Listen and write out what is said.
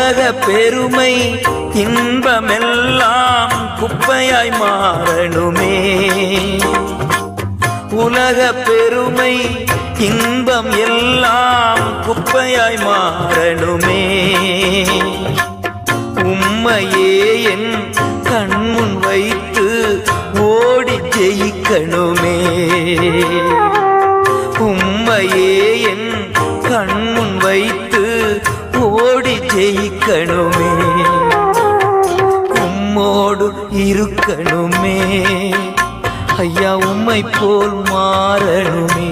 உலக பெருமை இன்பமெல்லாம் குப்பையாய் மாறணுமே. உலக பெருமை இன்பம் எல்லாம் குப்பையாய் மாறணுமே. உம்மையே என் கண்முன் வைத்து ஓடி ஜெயிக்கணுமே. உம்மையே என் கண்முன் வைத்து ஓடி ஜெயிக்கணுமே. உம்மோடு இருக்கணுமே ஐயா, உம்மை போல் மாறணுமே.